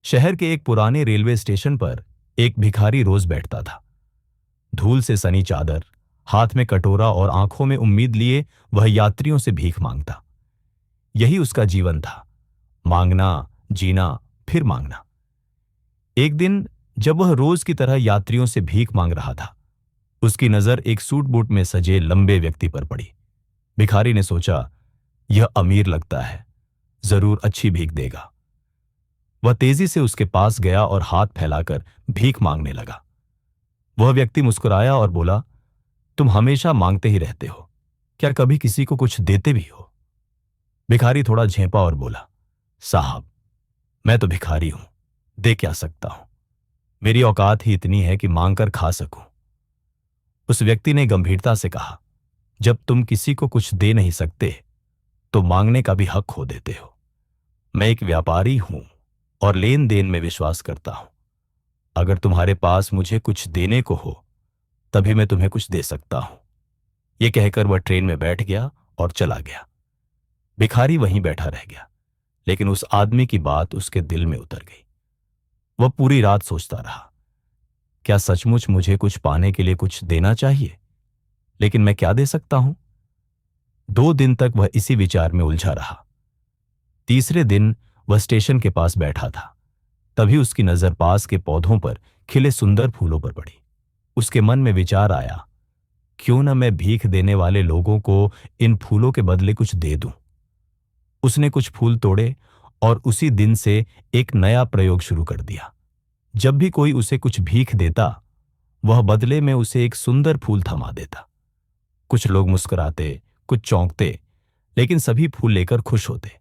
शहर के एक पुराने रेलवे स्टेशन पर एक भिखारी रोज बैठता था। धूल से सनी चादर, हाथ में कटोरा और आंखों में उम्मीद लिए वह यात्रियों से भीख मांगता। यही उसका जीवन था, मांगना, जीना, फिर मांगना। एक दिन जब वह रोज की तरह यात्रियों से भीख मांग रहा था, उसकी नजर एक सूट बूट में सजे लंबे व्यक्ति पर पड़ी। भिखारी ने सोचा, यह अमीर लगता है, जरूर अच्छी भीख देगा। वह तेजी से उसके पास गया और हाथ फैलाकर भीख मांगने लगा। वह व्यक्ति मुस्कुराया और बोला, तुम हमेशा मांगते ही रहते हो, क्या कभी किसी को कुछ देते भी हो? भिखारी थोड़ा झेंपा और बोला, साहब, मैं तो भिखारी हूं, दे क्या सकता हूं? मेरी औकात ही इतनी है कि मांगकर खा सकूं। उस व्यक्ति ने गंभीरता से कहा, जब तुम किसी को कुछ दे नहीं सकते तो मांगने का भी हक खो देते हो। मैं एक व्यापारी हूं और लेन देन में विश्वास करता हूं। अगर तुम्हारे पास मुझे कुछ देने को हो तभी मैं तुम्हें कुछ दे सकता हूं। यह कहकर वह ट्रेन में बैठ गया और चला गया। भिखारी वहीं बैठा रह गया, लेकिन उस आदमी की बात उसके दिल में उतर गई। वह पूरी रात सोचता रहा, क्या सचमुच मुझे कुछ पाने के लिए कुछ देना चाहिए? लेकिन मैं क्या दे सकता हूं? 2 दिन तक वह इसी विचार में उलझा रहा। तीसरे दिन वह स्टेशन के पास बैठा था। तभी उसकी नजर पास के पौधों पर खिले सुंदर फूलों पर पड़ी। उसके मन में विचार आया, क्यों न मैं भीख देने वाले लोगों को इन फूलों के बदले कुछ दे दूं। उसने कुछ फूल तोड़े और उसी दिन से एक नया प्रयोग शुरू कर दिया। जब भी कोई उसे कुछ भीख देता, वह बदले में उसे एक सुंदर फूल थमा देता। कुछ लोग मुस्कुराते, कुछ चौंकते, लेकिन सभी फूल लेकर खुश होते।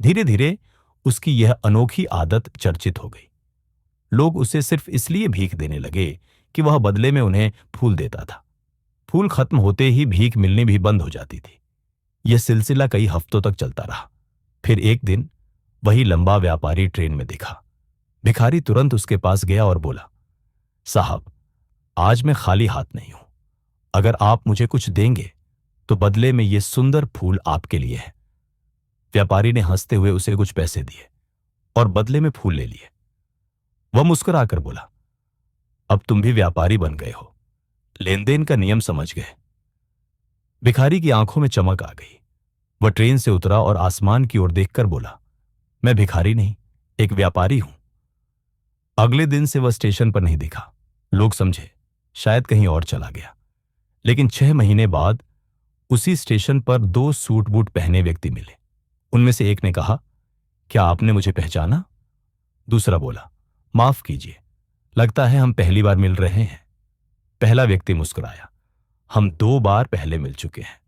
धीरे धीरे उसकी यह अनोखी आदत चर्चित हो गई। लोग उसे सिर्फ इसलिए भीख देने लगे कि वह बदले में उन्हें फूल देता था। फूल खत्म होते ही भीख मिलनी भी बंद हो जाती थी। यह सिलसिला कई हफ्तों तक चलता रहा। फिर एक दिन वही लंबा व्यापारी ट्रेन में दिखा। भिखारी तुरंत उसके पास गया और बोला, साहब, आज मैं खाली हाथ नहीं हूं। अगर आप मुझे कुछ देंगे तो बदले में ये सुंदर फूल आपके लिए है। व्यापारी ने हंसते हुए उसे कुछ पैसे दिए और बदले में फूल ले लिए। वह मुस्कुराकर बोला, अब तुम भी व्यापारी बन गए हो, लेन देन का नियम समझ गए। भिखारी की आंखों में चमक आ गई। वह ट्रेन से उतरा और आसमान की ओर देखकर बोला, मैं भिखारी नहीं, एक व्यापारी हूं। अगले दिन से वह स्टेशन पर नहीं दिखा। लोग समझे शायद कहीं और चला गया। लेकिन 6 महीने बाद उसी स्टेशन पर 2 सूट बूट पहने व्यक्ति मिले। उनमें से एक ने कहा, क्या आपने मुझे पहचाना? दूसरा बोला, माफ कीजिए, लगता है हम पहली बार मिल रहे हैं। पहला व्यक्ति मुस्कुराया, हम 2 बार पहले मिल चुके हैं।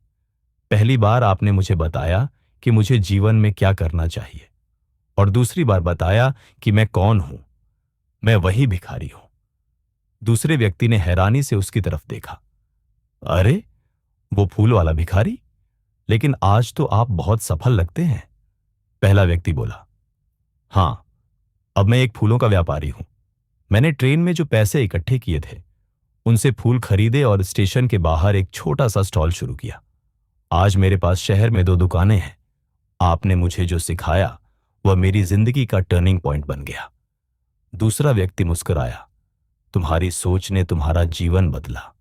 पहली बार आपने मुझे बताया कि मुझे जीवन में क्या करना चाहिए, और दूसरी बार बताया कि मैं कौन हूं। मैं वही भिखारी हूं। दूसरे व्यक्ति ने हैरानी से उसकी तरफ देखा। अरे, वो फूल वाला भिखारी? लेकिन आज तो आप बहुत सफल लगते हैं। पहला व्यक्ति बोला, हां, अब मैं एक फूलों का व्यापारी हूं। मैंने ट्रेन में जो पैसे इकट्ठे किए थे उनसे फूल खरीदे और स्टेशन के बाहर एक छोटा सा स्टॉल शुरू किया। आज मेरे पास शहर में 2 दुकानें हैं। आपने मुझे जो सिखाया वह मेरी जिंदगी का टर्निंग पॉइंट बन गया। दूसरा व्यक्ति मुस्कुराया, तुम्हारी सोच ने तुम्हारा जीवन बदला।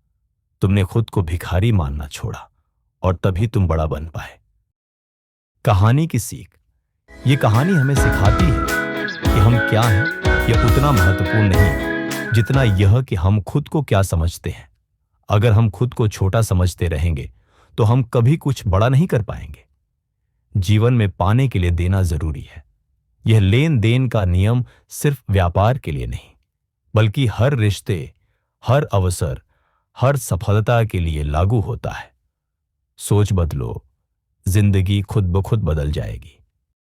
तुमने खुद को भिखारी मानना छोड़ा और तभी तुम बड़ा बन पाए। कहानी की सीख। ये कहानी हमें सिखाती है कि हम क्या हैं यह उतना महत्वपूर्ण नहीं जितना यह कि हम खुद को क्या समझते हैं। अगर हम खुद को छोटा समझते रहेंगे तो हम कभी कुछ बड़ा नहीं कर पाएंगे। जीवन में पाने के लिए देना जरूरी है। यह लेन देन का नियम सिर्फ व्यापार के लिए नहीं, बल्कि हर रिश्ते, हर अवसर, हर सफलता के लिए लागू होता है। सोच बदलो, जिंदगी खुद ब खुद बदल जाएगी।